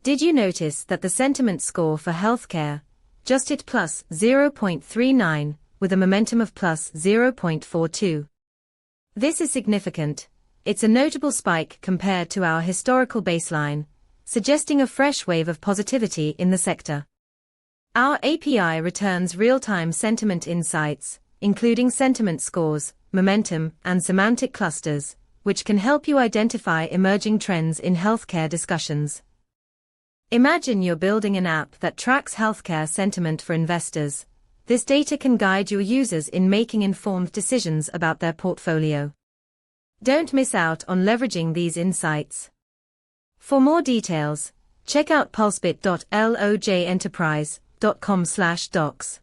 Did you notice that the sentiment score for healthcare just hit plus 0.39 with a momentum of plus 0.42? This is significant. It's a notable spike compared to our historical baseline, suggesting a fresh wave of positivity in the sector. Our API returns real-time sentiment insights, including sentiment scores, momentum, and semantic clusters, which can help you identify emerging trends in healthcare discussions. Imagine you're building an app that tracks healthcare sentiment for investors. This data can guide your users in making informed decisions about their portfolio. Don't miss out on leveraging these insights. For more details, check out pulsebit.loj enterprise.com/docs.